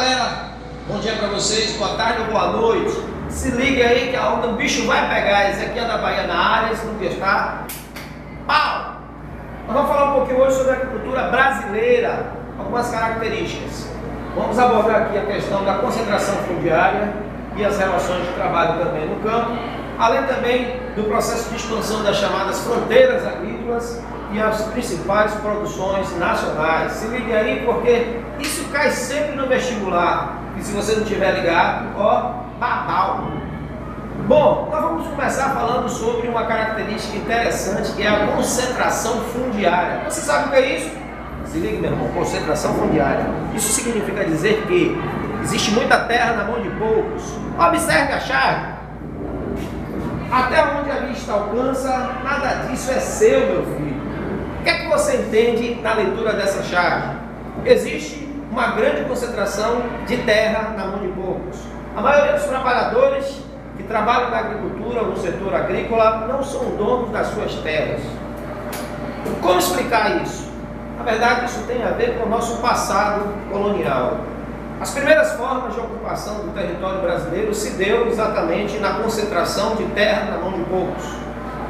galera, bom dia para vocês, boa tarde ou boa noite. Se liga aí que a onda, o bicho vai pegar. Esse aqui é da Bahia na área, se não gostar, pau! Nós vamos falar um pouquinho hoje sobre a agricultura brasileira, algumas características. Vamos abordar aqui a questão da concentração fundiária e as relações de trabalho também no campo, além também do processo de expansão das chamadas fronteiras agrícolas e as principais produções nacionais. Se ligue aí porque isso cai sempre no vestibular e se você não tiver ligado, ó, babau. Bom, nós vamos começar falando sobre uma característica interessante que é a concentração fundiária. Você sabe o que é isso? Se ligue, meu irmão, concentração fundiária. Isso significa dizer que existe muita terra na mão de poucos. Observe a chave. Até onde a vista alcança, nada disso é seu, meu filho. O que é que você entende na leitura dessa chave? Existe uma grande concentração de terra na mão de poucos. A maioria dos trabalhadores que trabalham na agricultura ou no setor agrícola não são donos das suas terras. Como explicar isso? Na verdade, isso tem a ver com o nosso passado colonial. As primeiras formas de ocupação do território brasileiro se deu exatamente na concentração de terra na mão de poucos.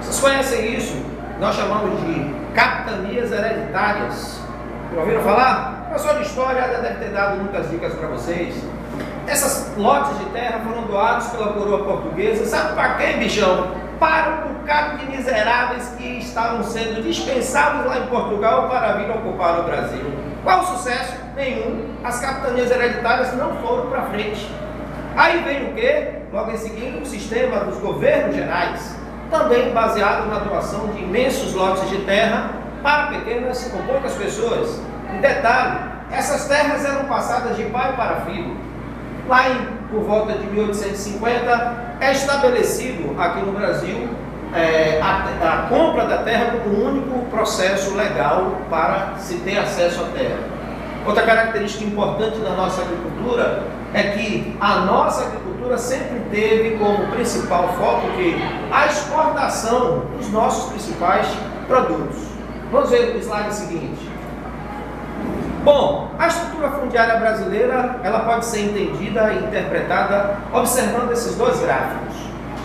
Vocês conhecem isso? Nós chamamos de capitanias hereditárias. Já ouviram falar? O professor de história já deve ter dado muitas dicas para vocês. Essas lotes de terra foram doados pela coroa portuguesa. Sabe para quem, bichão? Para um bocado de miseráveis que estavam sendo dispensados lá em Portugal para vir ocupar o Brasil. Qual o sucesso? Nenhum. As capitanias hereditárias não foram para frente. Aí vem o quê? Logo em seguida, o sistema dos governos gerais, também baseado na doação de imensos lotes de terra para pequenas com poucas pessoas. Um detalhe, essas terras eram passadas de pai para filho. Lá por volta de 1850, é estabelecido aqui no Brasil a compra da terra como o único processo legal para se ter acesso à terra. Outra característica importante da nossa agricultura é que a nossa agricultura sempre teve como principal foco a exportação dos nossos principais produtos. Vamos ver o slide seguinte. Bom, a estrutura fundiária brasileira ela pode ser entendida e interpretada observando esses dois gráficos.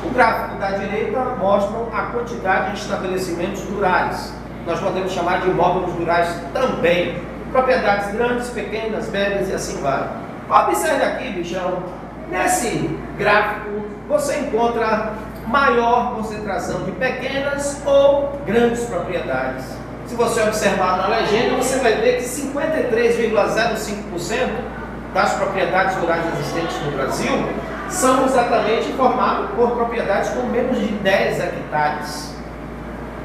O gráfico da direita mostra a quantidade de estabelecimentos rurais. Nós podemos chamar de imóveis rurais também. Propriedades grandes, pequenas, médias e assim vai. Observe aqui, bichão. Nesse gráfico você encontra maior concentração de pequenas ou grandes propriedades. Se você observar na legenda, você vai ver que 53,05% das propriedades rurais existentes no Brasil são exatamente formadas por propriedades com menos de 10 hectares.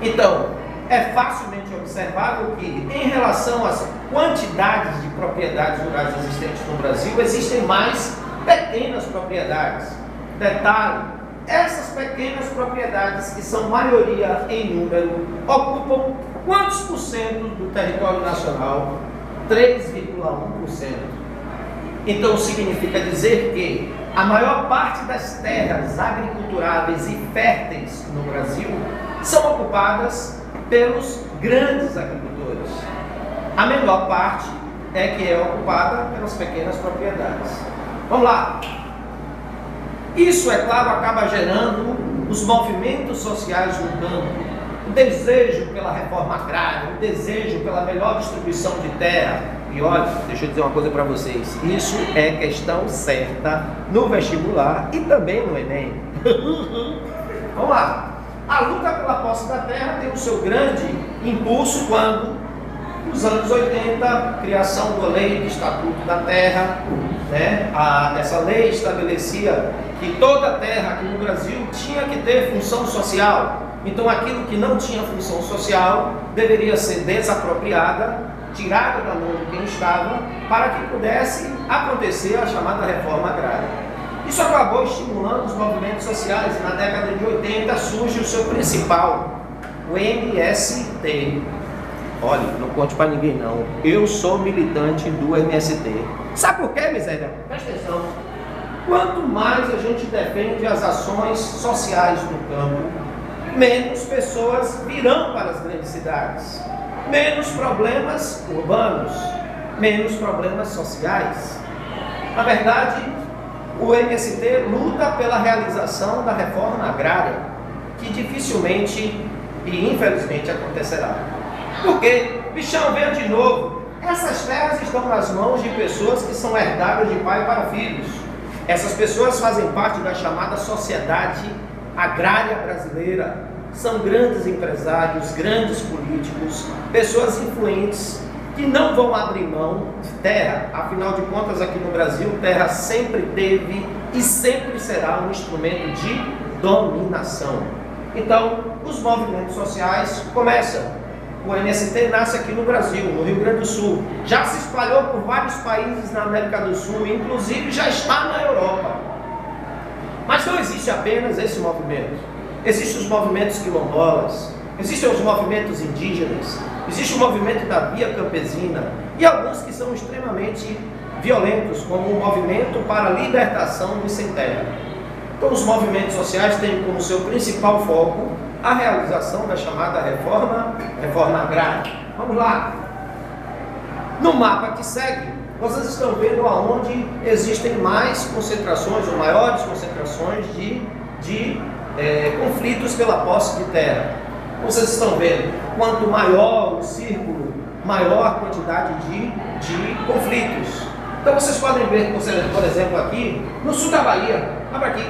Então, é facilmente observável que, em relação às quantidades de propriedades rurais existentes no Brasil, existem mais pequenas propriedades. Detalhe, essas pequenas propriedades, que são maioria em número, ocupam quantos por cento do território nacional? 3,1%. Então significa dizer que a maior parte das terras agriculturáveis e férteis no Brasil são ocupadas pelos grandes agricultores. A menor parte é que é ocupada pelas pequenas propriedades. Vamos lá. Isso, é claro, acaba gerando os movimentos sociais no campo. O desejo pela reforma agrária, o desejo pela melhor distribuição de terra. E olha, deixa eu dizer uma coisa para vocês. Isso é questão certa no vestibular e também no Enem. Vamos lá. A luta pela posse da terra tem o seu grande impulso quando, nos anos 80, criação da lei do Estatuto da Terra, né? Essa lei estabelecia que toda a terra aqui no Brasil tinha que ter função social. Então aquilo que não tinha função social deveria ser desapropriada, tirada da mão de quem estava, para que pudesse acontecer a chamada reforma agrária. Isso acabou estimulando os movimentos sociais e na década de 80 surge o seu principal, o MST. Olha, não conte para ninguém não, eu sou militante do MST. Sabe por quê, miséria? Presta atenção. Quanto mais a gente defende as ações sociais no campo, menos pessoas virão para as grandes cidades, menos problemas urbanos, menos problemas sociais. Na verdade, o MST luta pela realização da reforma agrária, que dificilmente e infelizmente acontecerá. Porque, bichão, veio de novo, essas terras estão nas mãos de pessoas que são herdadas de pai para filhos. Essas pessoas fazem parte da chamada sociedade agrária brasileira. São grandes empresários, grandes políticos, pessoas influentes que não vão abrir mão de terra. Afinal de contas, aqui no Brasil, terra sempre teve e sempre será um instrumento de dominação. Então, os movimentos sociais começam. O MST nasce aqui no Brasil, no Rio Grande do Sul. Já se espalhou por vários países na América do Sul, inclusive já está na Europa. Mas não existe apenas esse movimento. Existem os movimentos quilombolas, existem os movimentos indígenas, existe o movimento da via campesina e alguns que são extremamente violentos, como o movimento para a libertação dos sem terra. Então, os movimentos sociais têm como seu principal foco a realização da chamada reforma agrária. Vamos lá. No mapa que segue, vocês estão vendo aonde existem mais concentrações, ou maiores concentrações de conflitos pela posse de terra. Vocês estão vendo, quanto maior o círculo, maior a quantidade de conflitos. Então vocês podem ver, por exemplo, aqui no sul da Bahia, olha aqui,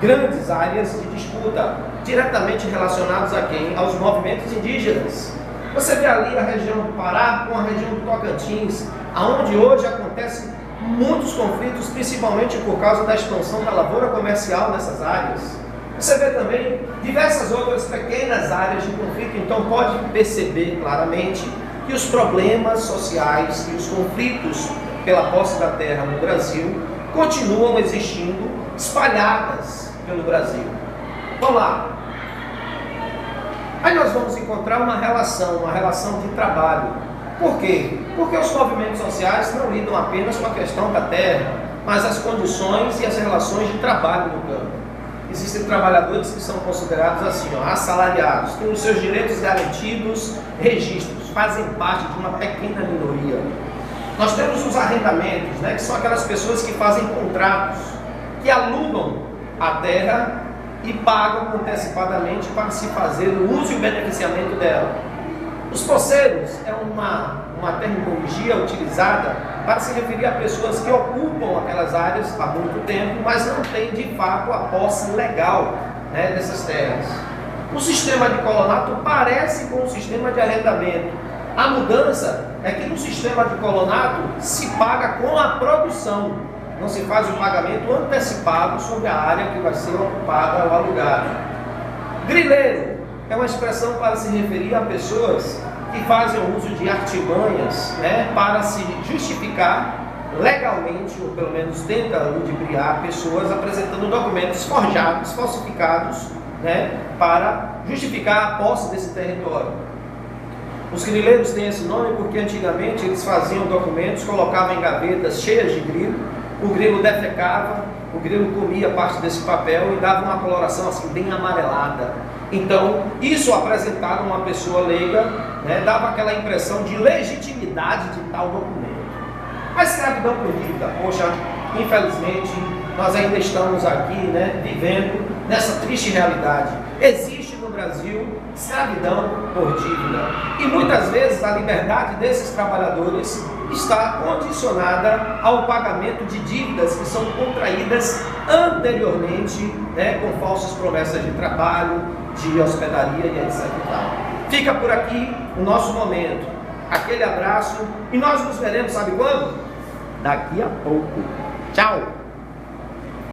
grandes áreas de disputa, diretamente relacionadas a quem? Aos movimentos indígenas. Você vê ali a região do Pará com a região do Tocantins, aonde hoje acontecem muitos conflitos, principalmente por causa da expansão da lavoura comercial nessas áreas. Você vê também diversas outras pequenas áreas de conflito, então pode perceber claramente que os problemas sociais e os conflitos pela posse da terra no Brasil continuam existindo espalhadas pelo Brasil. Vamos lá. Aí nós vamos encontrar uma relação de trabalho. Por quê? Porque os movimentos sociais não lidam apenas com a questão da terra, mas as condições e as relações de trabalho no campo. Existem trabalhadores que são considerados assim, assalariados, têm os seus direitos garantidos, registros, fazem parte de uma pequena minoria. Nós temos os arrendamentos, que são aquelas pessoas que fazem contratos, que alugam a terra e pagam antecipadamente para se fazer o uso e o beneficiamento dela. Os poceiros é uma terminologia utilizada para se referir a pessoas que ocupam aquelas áreas há muito tempo, mas não têm de fato a posse legal dessas terras. O sistema de colonato parece com o sistema de arrendamento. A mudança é que no sistema de colonato se paga com a produção, não se faz o pagamento antecipado sobre a área que vai ser ocupada ou alugada. Grileiro é uma expressão para se referir a pessoas que fazem o uso de artimanhas para se justificar legalmente, ou pelo menos tenta ludibriar pessoas apresentando documentos forjados, falsificados, para justificar a posse desse território. Os grileiros têm esse nome porque antigamente eles faziam documentos, colocavam em gavetas cheias de grilo, o grilo defecava, o grilo comia parte desse papel e dava uma coloração assim bem amarelada. Então, isso apresentado a uma pessoa leiga, dava aquela impressão de legitimidade de tal documento. A escravidão por dívida, poxa, infelizmente, nós ainda estamos aqui, vivendo nessa triste realidade. Existe no Brasil escravidão por dívida. E muitas vezes a liberdade desses trabalhadores está condicionada ao pagamento de dívidas que são contraídas anteriormente, com falsas promessas de trabalho, de hospedaria e etc. Fica por aqui o nosso momento. Aquele abraço e nós nos veremos, sabe quando? Daqui a pouco. Tchau!